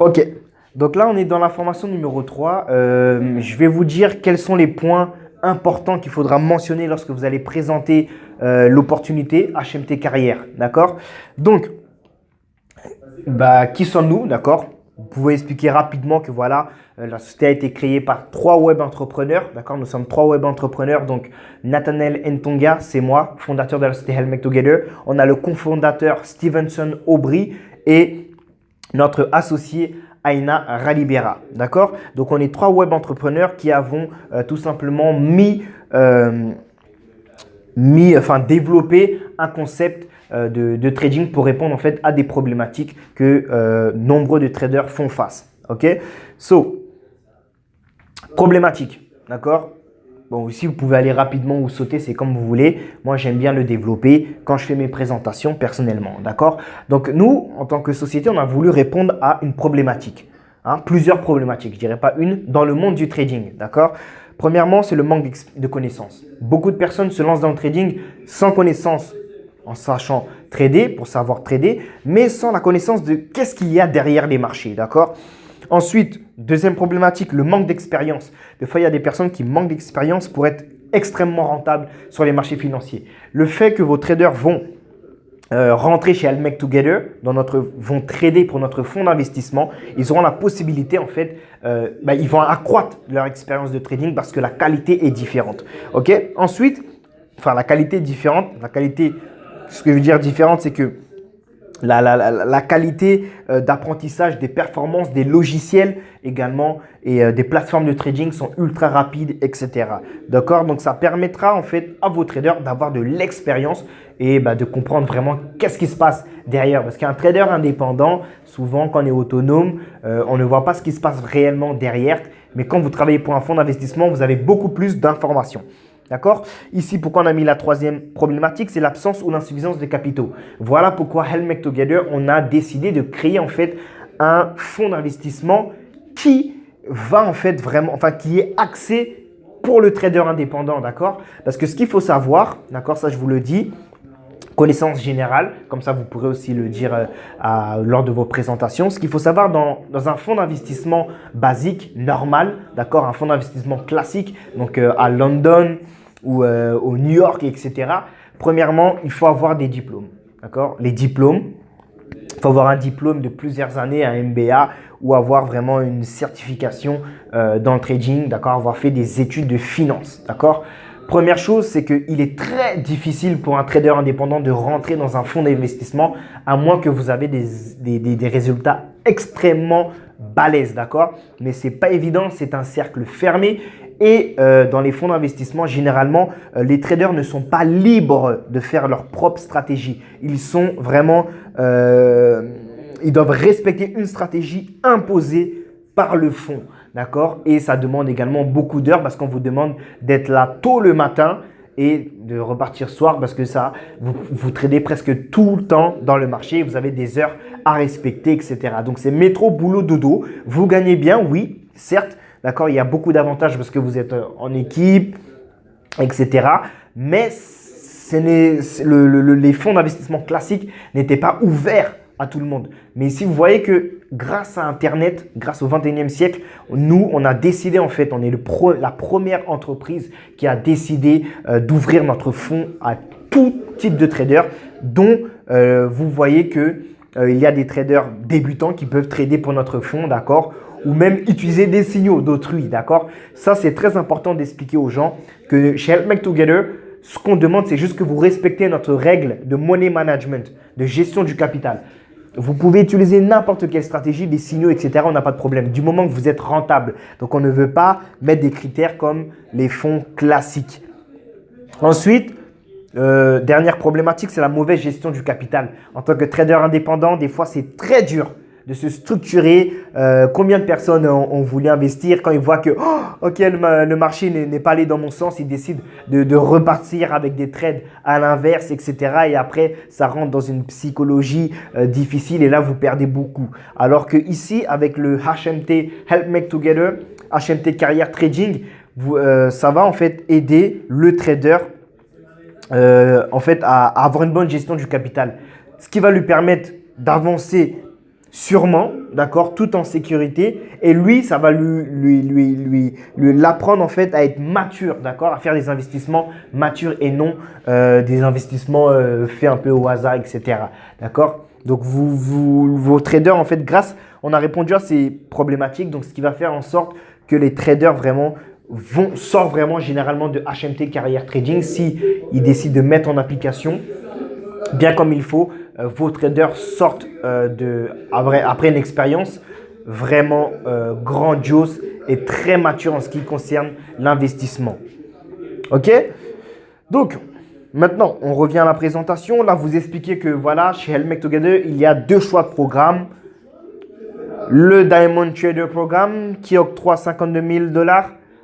Ok, donc là on est dans la formation numéro 3. Je vais vous dire quels sont les points importants qu'il faudra mentionner lorsque vous allez présenter l'opportunité HMT Carrière. D'accord? Donc, qui sommes-nous? D'accord? Vous pouvez expliquer rapidement que voilà, la société a été créée par 3 web entrepreneurs. D'accord? Nous sommes 3 web entrepreneurs. Donc, Nathaniel Ntonga, c'est moi, fondateur de la société Help Together. On a le cofondateur Stevenson Aubry et notre associé Aina Ralibera. D'accord? Donc, on est 3 web entrepreneurs qui avons tout simplement développé un concept de trading pour répondre en fait à des problématiques que nombreux de traders font face. Ok? Problématique. D'accord? Bon, ici, vous pouvez aller rapidement ou sauter, c'est comme vous voulez. Moi, j'aime bien le développer quand je fais mes présentations personnellement. D'accord? Donc, nous, en tant que société, on a voulu répondre à une problématique. Plusieurs problématiques, je dirais pas une, dans le monde du trading. D'accord? Premièrement, c'est le manque de connaissances. Beaucoup de personnes se lancent dans le trading sans connaissance, en sachant trader, pour savoir trader, mais sans la connaissance de qu'est-ce qu'il y a derrière les marchés. D'accord? Ensuite, deuxième problématique, le manque d'expérience. Des fois, il y a des personnes qui manquent d'expérience pour être extrêmement rentables sur les marchés financiers. Le fait que vos traders vont rentrer chez Help Together, vont trader pour notre fonds d'investissement, ils auront la possibilité en fait, ils vont accroître leur expérience de trading parce que la qualité est différente. Ok? Ensuite, la qualité est différente. Ce que je veux dire différente, c'est que la qualité d'apprentissage, des performances, des logiciels également et des plateformes de trading sont ultra rapides, etc. D'accord? Donc, ça permettra en fait à vos traders d'avoir de l'expérience et de comprendre vraiment qu'est-ce qui se passe derrière. Parce qu'un trader indépendant, souvent quand on est autonome, on ne voit pas ce qui se passe réellement derrière. Mais quand vous travaillez pour un fonds d'investissement, vous avez beaucoup plus d'informations. D'accord? Ici, pourquoi on a mis la troisième problématique, c'est l'absence ou l'insuffisance de capitaux. Voilà pourquoi Help Together, on a décidé de créer en fait un fonds d'investissement qui va en fait qui est axé pour le trader indépendant, d'accord? Parce que ce qu'il faut savoir, d'accord, ça je vous le dis, connaissance générale, comme ça vous pourrez aussi le dire lors de vos présentations. Ce qu'il faut savoir dans un fonds d'investissement basique, normal, d'accord, un fonds d'investissement classique, donc à London ou au New York, etc. Premièrement, il faut avoir des diplômes, d'accord? Les diplômes, il faut avoir un diplôme de plusieurs années, un MBA ou avoir vraiment une certification dans le trading, d'accord? Avoir fait des études de finance, d'accord? Première chose, c'est qu'il est très difficile pour un trader indépendant de rentrer dans un fonds d'investissement à moins que vous avez des résultats extrêmement balèzes, d'accord? Mais ce n'est pas évident, c'est un cercle fermé. Et dans les fonds d'investissement, généralement, les traders ne sont pas libres de faire leur propre stratégie. Ils sont vraiment, ils doivent respecter une stratégie imposée par le fonds. D'accord? Et ça demande également beaucoup d'heures parce qu'on vous demande d'être là tôt le matin et de repartir soir parce que vous tradez presque tout le temps dans le marché. Vous avez des heures à respecter, etc. Donc, c'est métro, boulot, dodo. Vous gagnez bien, oui, certes. D'accord? Il y a beaucoup d'avantages parce que vous êtes en équipe, etc. Mais les fonds d'investissement classiques n'étaient pas ouverts à tout le monde. Mais ici, vous voyez que grâce à Internet, grâce au 21e siècle, nous, on a décidé en fait, on est la première entreprise qui a décidé d'ouvrir notre fonds à tout type de traders, dont vous voyez que il y a des traders débutants qui peuvent trader pour notre fonds, d'accord? Ou même utiliser des signaux d'autrui, d'accord? Ça, c'est très important d'expliquer aux gens que chez Help Together, ce qu'on demande, c'est juste que vous respectez notre règle de money management, de gestion du capital. Vous pouvez utiliser n'importe quelle stratégie, des signaux, etc. On n'a pas de problème. Du moment que vous êtes rentable. Donc, on ne veut pas mettre des critères comme les fonds classiques. Ensuite, dernière problématique, c'est la mauvaise gestion du capital. En tant que trader indépendant, des fois, c'est très dur de se structurer. Combien de personnes ont voulu investir quand ils voient que le marché n'est pas allé dans mon sens, ils décident de repartir avec des trades à l'inverse, etc. Et après, ça rentre dans une psychologie difficile et là, vous perdez beaucoup. Alors que ici, avec le HMT, Help Together, HMT Carrière Trading, ça va en fait aider le trader à avoir une bonne gestion du capital. Ce qui va lui permettre d'avancer sûrement, d'accord, tout en sécurité. Et lui, ça va l'apprendre en fait à être mature, d'accord, à faire des investissements matures et non des investissements faits un peu au hasard, etc. D'accord? Donc, vos traders, en fait, on a répondu à ces problématiques. Donc, ce qui va faire en sorte que les traders vraiment sortent vraiment généralement de HMT Carrière Trading si ils décident de mettre en application bien comme il faut. Vos traders sortent après une expérience vraiment grandiose et très mature en ce qui concerne l'investissement. OK? Donc, maintenant, on revient à la présentation. Là, vous expliquez que voilà, chez Help Make Together, il y a deux choix de programme. Le Diamond Trader Programme qui octroie 52 000 $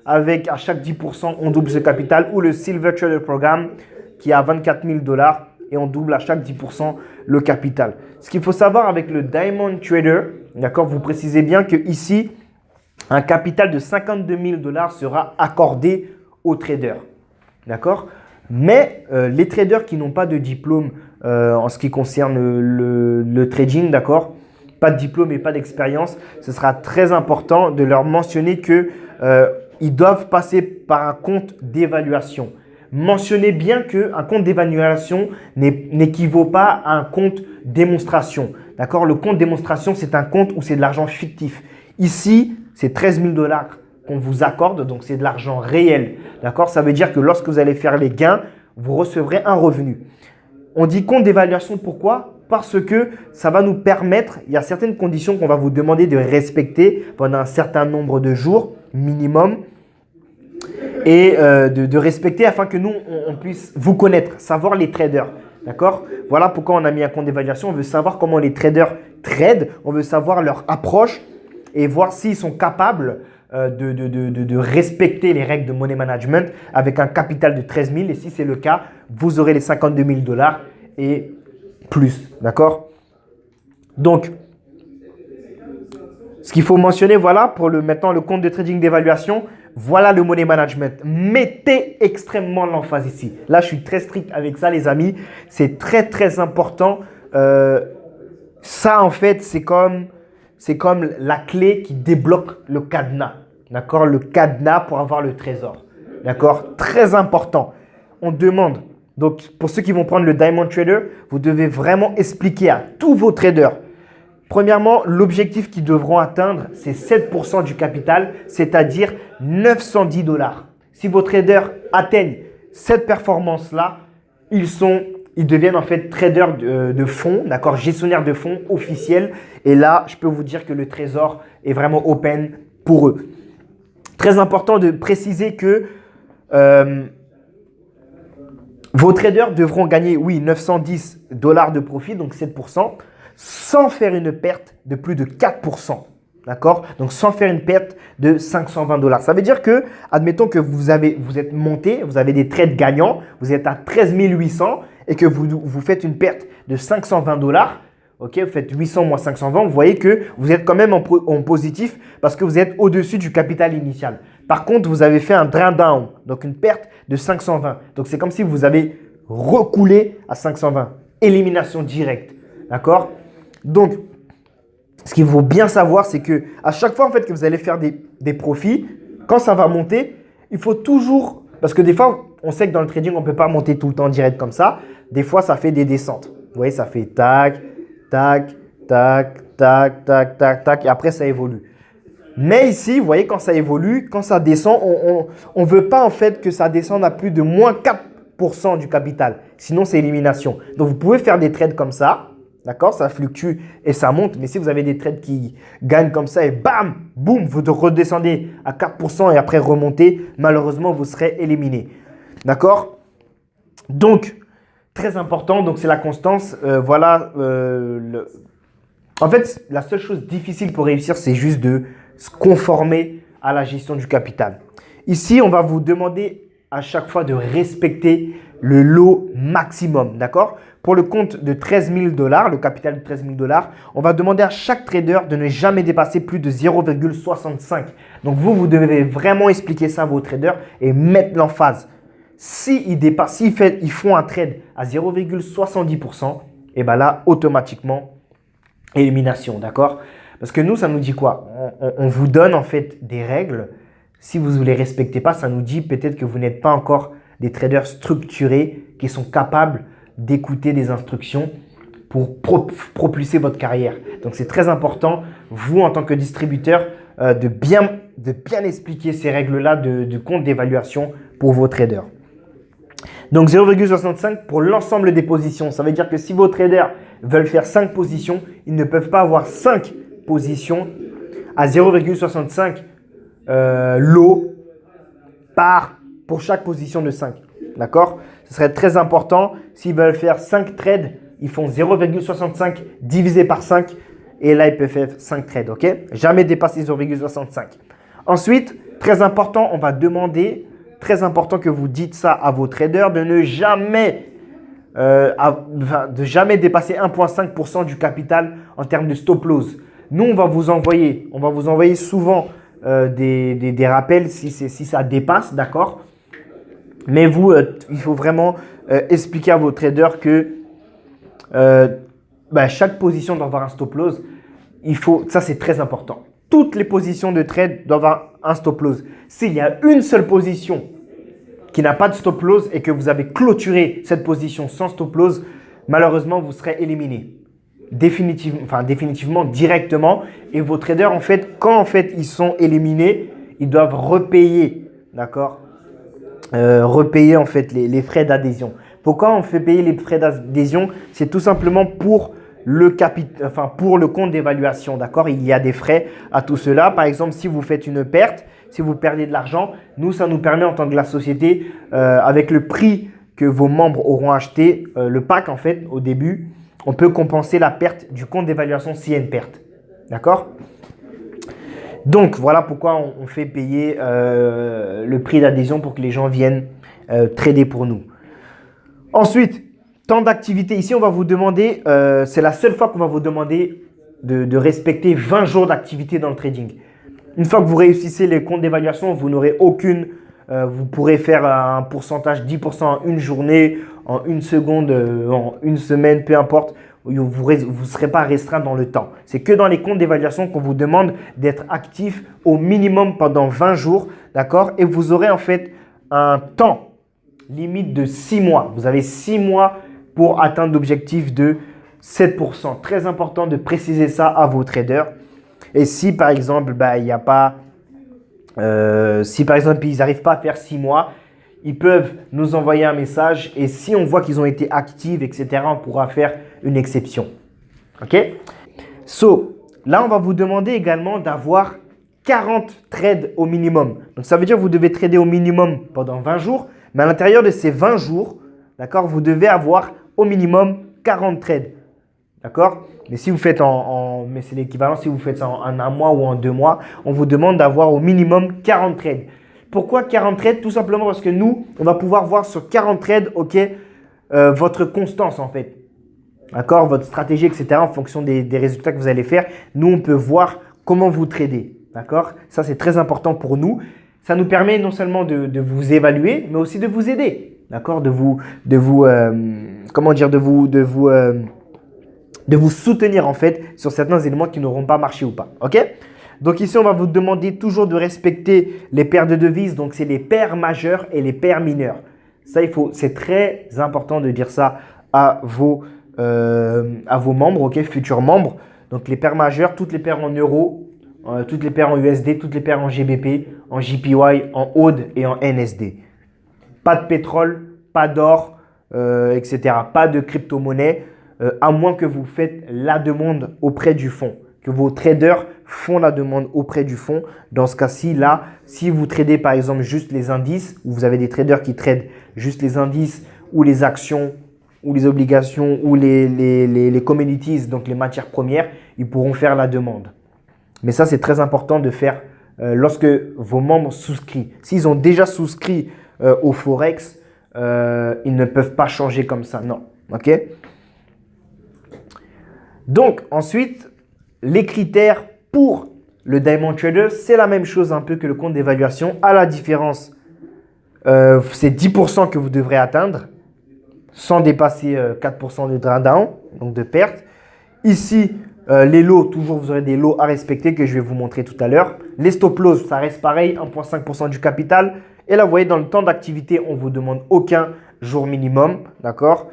avec à chaque 10%, on double ce capital, ou le Silver Trader Programme qui a 24 000 $ et on double à chaque 10% le capital. Ce qu'il faut savoir avec le Diamond Trader, d'accord, vous précisez bien que ici, un capital de 52 000 $ sera accordé aux traders. D'accord? Mais les traders qui n'ont pas de diplôme en ce qui concerne le trading, d'accord, pas de diplôme et pas d'expérience, ce sera très important de leur mentionner que ils doivent passer par un compte d'évaluation. Mentionnez bien qu'un compte d'évaluation n'équivaut pas à un compte démonstration. D'accord? Le compte démonstration, c'est un compte où c'est de l'argent fictif. Ici, c'est 13 000 $ qu'on vous accorde, donc c'est de l'argent réel. D'accord? Ça veut dire que lorsque vous allez faire les gains, vous recevrez un revenu. On dit compte d'évaluation, pourquoi? Parce que ça va nous permettre, il y a certaines conditions qu'on va vous demander de respecter pendant un certain nombre de jours minimum et de respecter afin que nous, on puisse vous connaître, savoir les traders. D'accord? Voilà pourquoi on a mis un compte d'évaluation. On veut savoir comment les traders tradent, on veut savoir leur approche et voir s'ils sont capables de respecter les règles de money management avec un capital de 13 000. Et si c'est le cas, vous aurez les 52 000 $ et plus. D'accord? Donc, ce qu'il faut mentionner, voilà, pour maintenant le compte de trading d'évaluation, voilà le money management. Mettez extrêmement l'emphase ici. Là, je suis très strict avec ça, les amis. C'est très, très important. Ça, en fait, c'est comme la clé qui débloque le cadenas. D'accord? Le cadenas pour avoir le trésor. D'accord? Très important. On demande. Donc, pour ceux qui vont prendre le Diamond Trader, vous devez vraiment expliquer à tous vos traders. Premièrement, l'objectif qu'ils devront atteindre, c'est 7% du capital, c'est-à-dire 910 $. Si vos traders atteignent cette performance-là, ils deviennent en fait traders de fonds, d'accord, gestionnaires de fonds officiels. Et là, je peux vous dire que le trésor est vraiment open pour eux. Très important de préciser que vos traders devront gagner, oui, 910 $ de profit, donc 7%, sans faire une perte de plus de 4%. D'accord? Donc, sans faire une perte de 520 $. Ça veut dire que, admettons que vous êtes monté, vous avez des trades gagnants, vous êtes à 13 800 et que vous faites une perte de 520 $. Ok, vous faites 800 moins 520, vous voyez que vous êtes quand même en positif parce que vous êtes au-dessus du capital initial. Par contre, vous avez fait un drawdown, donc une perte de 520. Donc, c'est comme si vous avez recoulé à 520. Élimination directe. D'accord? Donc, ce qu'il faut bien savoir, c'est que à chaque fois en fait, que vous allez faire des profits, quand ça va monter, il faut toujours… Parce que des fois, on sait que dans le trading, on ne peut pas monter tout le temps direct comme ça. Des fois, ça fait des descentes. Vous voyez, ça fait tac, tac, tac, tac, tac, tac, tac. Et après, ça évolue. Mais ici, vous voyez, quand ça évolue, quand ça descend, on ne veut pas en fait que ça descende à plus de moins 4% du capital. Sinon, c'est élimination. Donc, vous pouvez faire des trades comme ça. D'accord? Ça fluctue et ça monte. Mais si vous avez des trades qui gagnent comme ça et bam, boum, vous redescendez à 4% et après remontez, malheureusement, vous serez éliminé. D'accord? Donc, très important, donc c'est la constance. Voilà. En fait, la seule chose difficile pour réussir, c'est juste de se conformer à la gestion du capital. Ici, on va vous demander à chaque fois de respecter le lot maximum. D'accord? Pour le compte de 13 000 $, le capital de 13 000 $, on va demander à chaque trader de ne jamais dépasser plus de 0,65. Donc, vous devez vraiment expliquer ça à vos traders et mettre l'emphase. S'ils font un trade à 0,70%, et bien là, automatiquement, élimination, d'accord? Parce que nous, ça nous dit quoi? On vous donne en fait des règles. Si vous ne les respectez pas, ça nous dit peut-être que vous n'êtes pas encore des traders structurés qui sont capables d'écouter des instructions pour propulser votre carrière. Donc, c'est très important, vous, en tant que distributeur, de bien expliquer ces règles-là de compte d'évaluation pour vos traders. Donc, 0,65 pour l'ensemble des positions. Ça veut dire que si vos traders veulent faire 5 positions, ils ne peuvent pas avoir 5 positions à 0,65 lots pour chaque position de 5. D'accord? Ce serait très important. S'ils veulent faire 5 trades, ils font 0,65 divisé par 5 et là, ils peuvent faire 5 trades. Ok? Jamais dépasser 0,65. Ensuite, très important, on va demander, très important que vous dites ça à vos traders, de ne jamais, dépasser 1,5% du capital en termes de stop loss. Nous, on va vous envoyer souvent des rappels si ça dépasse, d'accord? Mais vous, il faut vraiment expliquer à vos traders que chaque position doit avoir un stop loss. Ça, c'est très important. Toutes les positions de trade doivent avoir un stop loss. S'il y a une seule position qui n'a pas de stop loss et que vous avez clôturé cette position sans stop loss, malheureusement, vous serez éliminé. Définitivement, directement. Et vos traders, en fait, quand ils sont éliminés, ils doivent repayer, d'accord? Repayer en fait les frais d'adhésion. Pourquoi on fait payer les frais d'adhésion? C'est tout simplement pour pour le compte d'évaluation, d'accord? Il y a des frais à tout cela. Par exemple, si vous faites une perte, si vous perdez de l'argent, nous, ça nous permet en tant que la société, avec le prix que vos membres auront acheté, le pack en fait, au début, on peut compenser la perte du compte d'évaluation s'il y a une perte. D'accord? Donc, voilà pourquoi on fait payer le prix d'adhésion pour que les gens viennent trader pour nous. Ensuite, temps d'activité. Ici, on va vous demander, c'est la seule fois qu'on va vous demander de respecter 20 jours d'activité dans le trading. Une fois que vous réussissez les comptes d'évaluation, vous n'aurez aucune, vous pourrez faire un pourcentage 10% en une journée, en une seconde, en une semaine, peu importe. Vous ne serez pas restreint dans le temps. C'est que dans les comptes d'évaluation qu'on vous demande d'être actif au minimum pendant 20 jours, d'accord? Et vous aurez en fait un temps limite de 6 mois. Vous avez 6 mois pour atteindre l'objectif de 7%. Très important de préciser ça à vos traders. Et si par exemple, il n'y a pas, si par exemple, ils n'arrivent pas à faire 6 mois, ils peuvent nous envoyer un message et si on voit qu'ils ont été actifs, etc., on pourra faire une exception. OK? Là, on va vous demander également d'avoir 40 trades au minimum. Donc, ça veut dire que vous devez trader au minimum pendant 20 jours. Mais à l'intérieur de ces 20 jours, d'accord, vous devez avoir au minimum 40 trades. D'accord? Mais si vous faites mais c'est l'équivalent si vous faites ça en un mois ou en 2 mois, on vous demande d'avoir au minimum 40 trades. Pourquoi 40 trades? Tout simplement parce que nous, on va pouvoir voir sur 40 trades, ok, votre constance en fait. D'accord? Votre stratégie, etc. en fonction des résultats que vous allez faire. Nous, on peut voir comment vous tradez. D'accord? Ça, c'est très important pour nous. Ça nous permet non seulement de vous évaluer, mais aussi de vous aider. D'accord? De vous soutenir en fait sur certains éléments qui n'auront pas marché ou pas. Ok? Donc ici, on va vous demander toujours de respecter les paires de devises. Donc, c'est les paires majeures et les paires mineures. Ça, c'est très important de dire ça à vos membres, ok, futurs membres. Donc, les paires majeures, toutes les paires en euros, toutes les paires en USD, toutes les paires en GBP, en JPY, en AUD et en NSD. Pas de pétrole, pas d'or, etc. Pas de crypto-monnaie, à moins que vous faites la demande auprès du fonds. Que vos traders font la demande auprès du fonds. Dans ce cas-ci, là, si vous tradez par exemple juste les indices, ou vous avez des traders qui tradent juste les indices ou les actions ou les obligations ou les commodities, donc les matières premières, ils pourront faire la demande. Mais ça, c'est très important de faire lorsque vos membres souscrivent. S'ils ont déjà souscrit au Forex, ils ne peuvent pas changer comme ça, non. Ok? Donc, ensuite, les critères pour le Diamond Trader, c'est la même chose un peu que le compte d'évaluation. À la différence, c'est 10% que vous devrez atteindre sans dépasser 4% de drawdown, donc de perte. Ici, Les lots, toujours vous aurez des lots à respecter que je vais vous montrer tout à l'heure. Les stop loss, ça reste pareil, 1,5% du capital. Et là, vous voyez, dans le temps d'activité, on ne vous demande aucun jour minimum, d'accord?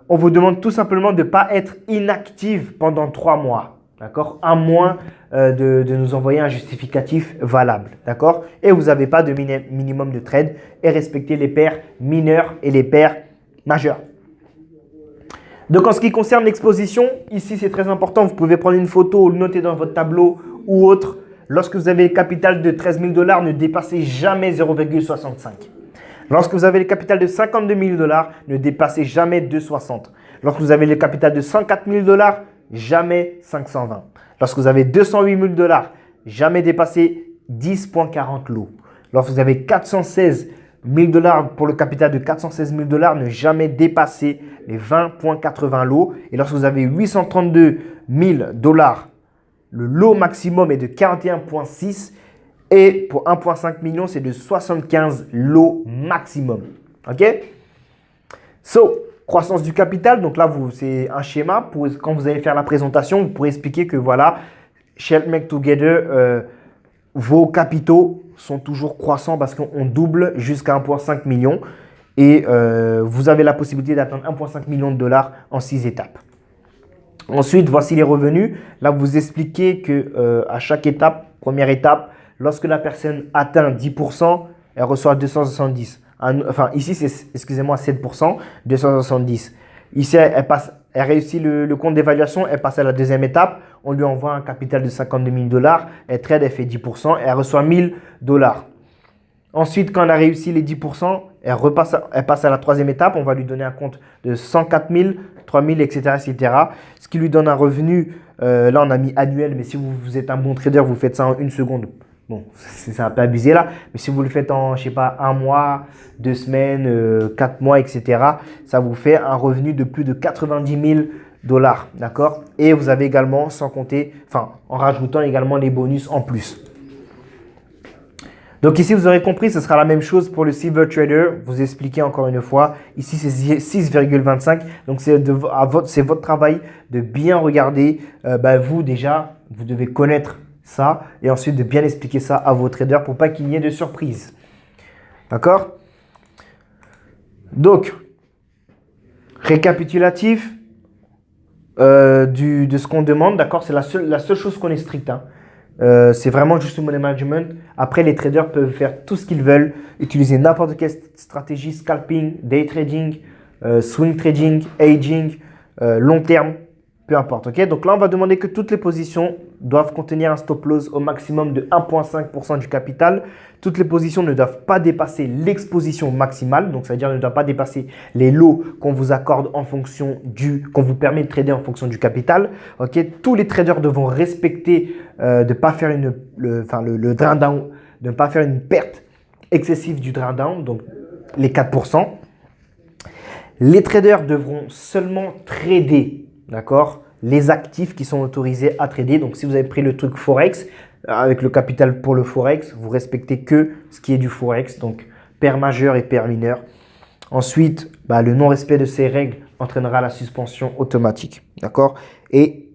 On vous demande tout simplement de ne pas être inactive pendant 3 mois, d'accord? À moins de nous envoyer un justificatif valable, d'accord? Et vous n'avez pas de minimum de trade et respectez les paires mineures et les paires majeures. Donc, en ce qui concerne l'exposition, ici, c'est très important. Vous pouvez prendre une photo ou le noter dans votre tableau ou autre. Lorsque vous avez le capital de 13 000 $, ne dépassez jamais 0,65. Lorsque vous avez le capital de 52 000 $, ne dépassez jamais 2,60. Lorsque vous avez le capital de 104 000 $, jamais 520. Lorsque vous avez 208 000 $, jamais dépasser 10,40 lots. Lorsque vous avez 416 000 $ pour le capital de 416 000 $, ne jamais dépasser les 20,80 lots. Et lorsque vous avez 832 000 $, le lot maximum est de 41,6 et pour 1,5 million, c'est de 75 lots maximum. OK? Croissance du capital. Donc là, c'est un schéma. Quand vous allez faire la présentation, vous pourrez expliquer que voilà, chez Make Together, vos capitaux sont toujours croissants parce qu'on double jusqu'à 1,5 million. Et vous avez la possibilité d'atteindre 1,5 million de $ en 6 étapes. Ensuite, voici les revenus. Là, vous expliquez que à chaque étape, première étape, lorsque la personne atteint 10%, elle reçoit 270. Enfin, ici, c'est, excusez-moi, 7%, 270. Ici, elle réussit le compte d'évaluation, elle passe à la deuxième étape. On lui envoie un capital de 52 000 $. Elle trade, elle fait 10% et elle reçoit 1 000 $. Ensuite, quand elle a réussi les 10%, elle passe à la troisième étape. On va lui donner un compte de 104 000, 3 000, etc., etc. Ce qui lui donne un revenu, là on a mis annuel, mais si vous êtes un bon trader, vous faites ça en 1 seconde. Bon, c'est un peu abusé là, mais si vous le faites en, je sais pas, 1 mois, 2 semaines, 4 mois, etc., ça vous fait un revenu de plus de 90 000 $, d'accord? Et vous avez également, sans compter, enfin, en rajoutant également les bonus en plus. Donc ici, vous aurez compris, ce sera la même chose pour le Silver Trader. Vous expliquez encore une fois. Ici, c'est 6,25. Donc, c'est votre travail de bien regarder. Vous, déjà, vous devez connaître ça et ensuite de bien expliquer ça à vos traders pour pas qu'il y ait de surprise. D'accord? Donc, récapitulatif de ce qu'on demande. D'accord? C'est la seule chose qu'on est strict. Hein. C'est vraiment juste le money management. Après, les traders peuvent faire tout ce qu'ils veulent, utiliser n'importe quelle stratégie, scalping, day trading, swing trading, aging, long terme, peu importe. Okay? Donc là, on va demander que toutes les positions doivent contenir un stop loss au maximum de 1,5% du capital. Toutes les positions ne doivent pas dépasser l'exposition maximale. Donc, ça veut dire ne doivent pas dépasser les lots qu'on vous accorde en fonction qu'on vous permet de trader en fonction du capital. Okay? Tous les traders devront respecter de ne pas faire le drawdown, de ne pas faire une perte excessive du drawdown, donc les 4%. Les traders devront seulement trader, d'accord, les actifs qui sont autorisés à trader. Donc, si vous avez pris le truc Forex, avec le capital pour le Forex, vous respectez que ce qui est du Forex, donc paire majeure et paire mineure. Ensuite, le non-respect de ces règles entraînera la suspension automatique, d'accord? Et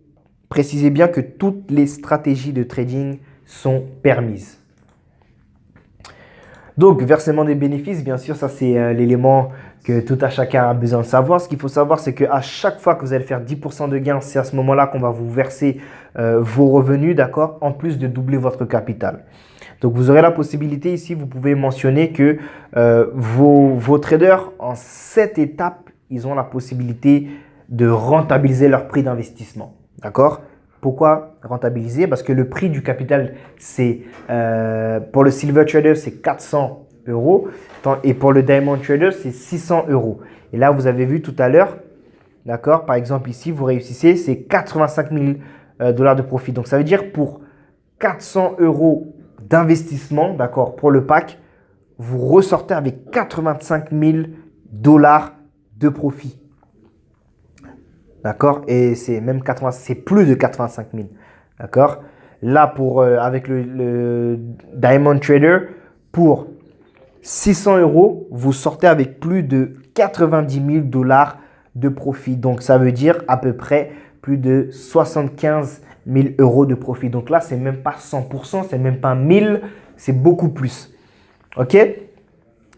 précisez bien que toutes les stratégies de trading sont permises. Donc, versement des bénéfices, bien sûr, ça c'est l'élément que tout à chacun a besoin de savoir. Ce qu'il faut savoir, c'est qu'à chaque fois que vous allez faire 10% de gain, c'est à ce moment-là qu'on va vous verser vos revenus, d'accord, en plus de doubler votre capital. Donc, vous aurez la possibilité ici, vous pouvez mentionner que vos traders, en cette étape, ils ont la possibilité de rentabiliser leur prix d'investissement, d'accord? Pourquoi rentabiliser? Parce que le prix du capital, c'est pour le Silver Trader, c'est 400 € et pour le Diamond Trader, c'est 600 €. Et là, vous avez vu tout à l'heure, d'accord? Par exemple, ici, vous réussissez, c'est 85 000 $ de profit. Donc, ça veut dire pour 400 € d'investissement, d'accord, pour le pack, vous ressortez avec 85 000 $ de profit. D'accord? Et c'est même c'est plus de 85 000. D'accord? Là, avec le Diamond Trader, pour 600 €, vous sortez avec plus de 90 000 $ de profit. Donc, ça veut dire à peu près plus de 75 000 euros de profit. Donc là, c'est même pas 100%, c'est même pas 1000, c'est beaucoup plus. OK?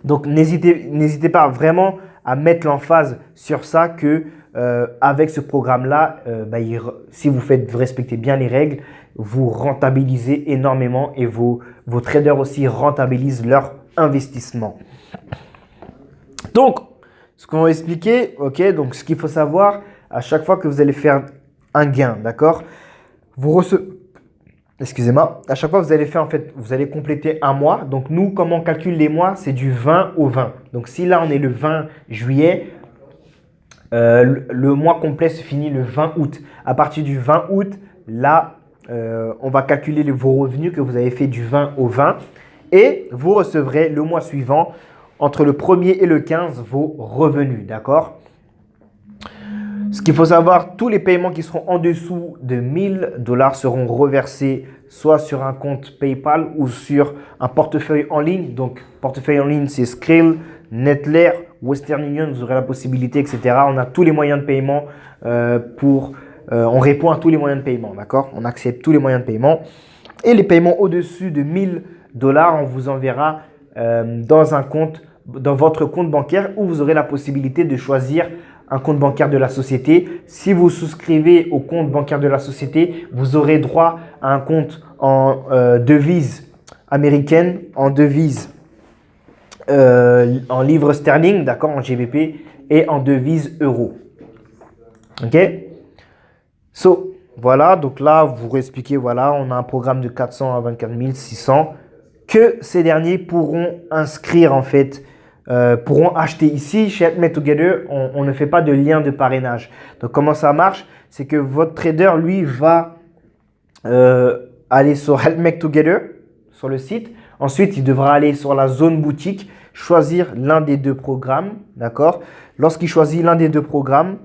Donc, n'hésitez pas vraiment à mettre l'emphase sur ça que avec ce programme-là, si vous respectez bien les règles, vous rentabilisez énormément et vos traders aussi rentabilisent leur investissement. Donc, ce qu'on va expliquer, ok, donc ce qu'il faut savoir, à chaque fois que vous allez faire un gain, d'accord, excusez-moi, à chaque fois vous allez faire, en fait, vous allez compléter un mois. Donc, nous, comment on calcule les mois? C'est du 20 au 20. Donc, si là, on est le 20 juillet, le mois complet se finit le 20 août. À partir du 20 août, là, on va calculer vos revenus que vous avez fait du 20 au 20 et vous recevrez le mois suivant, entre le 1er et le 15, vos revenus, d'accord? Ce qu'il faut savoir, tous les paiements qui seront en dessous de 1000 $ seront reversés soit sur un compte PayPal ou sur un portefeuille en ligne. Donc, portefeuille en ligne, c'est Skrill, Netler, Western Union, vous aurez la possibilité, etc. On a tous les moyens de paiement on répond à tous les moyens de paiement, d'accord? On accepte tous les moyens de paiement. Et les paiements au-dessus de 1000 $, on vous enverra dans votre compte bancaire où vous aurez la possibilité de choisir un compte bancaire de la société. Si vous souscrivez au compte bancaire de la société, vous aurez droit à un compte en devise américaine, en devise en livres sterling, d'accord, en GBP et en devise euro. OK? Voilà, donc là, vous réexpliquez, voilà, on a un programme de 400 à 24 600 que ces derniers pourront inscrire en fait, pourront acheter ici. Chez Help Together, on ne fait pas de lien de parrainage. Donc, comment ça marche? C'est que votre trader, lui, va aller sur Help Together, sur le site. Ensuite, il devra aller sur la zone boutique, choisir l'un des deux programmes, d'accord? Lorsqu'il choisit l'un des deux programmes,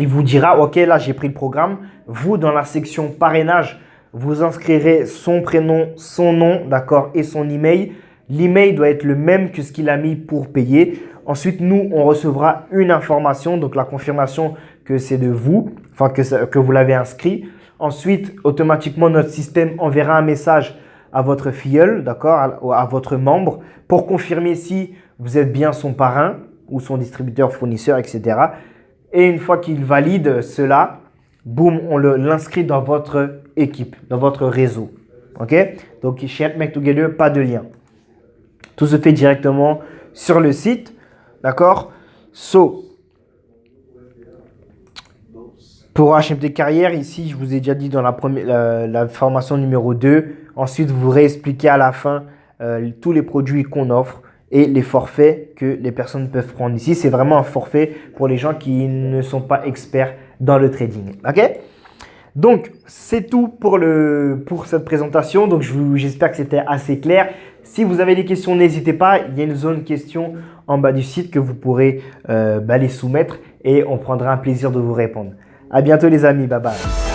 il vous dira, OK, là, j'ai pris le programme. Vous, dans la section parrainage, vous inscrirez son prénom, son nom, d'accord, et son email. L'email doit être le même que ce qu'il a mis pour payer. Ensuite, nous, on recevra une information, donc la confirmation que c'est de vous, enfin que vous l'avez inscrit. Ensuite, automatiquement, notre système enverra un message à votre filleul, d'accord, à votre membre, pour confirmer si vous êtes bien son parrain ou son distributeur, fournisseur, etc. Et une fois qu'il valide cela, boum, on l'inscrit dans votre équipe, dans votre réseau. OK? Donc, chez Help Together, pas de lien. Tout se fait directement sur le site. D'accord? Pour HMT Carrière, ici, je vous ai déjà dit dans la formation numéro 2. Ensuite, vous réexpliquez à la fin tous les produits qu'on offre et les forfaits que les personnes peuvent prendre. Ici, c'est vraiment un forfait pour les gens qui ne sont pas experts dans le trading. OK? Donc, c'est tout pour cette présentation. Donc, j'espère que c'était assez clair. Si vous avez des questions, n'hésitez pas. Il y a une zone questions en bas du site que vous pourrez les soumettre et on prendra un plaisir de vous répondre. À bientôt les amis. Bye bye.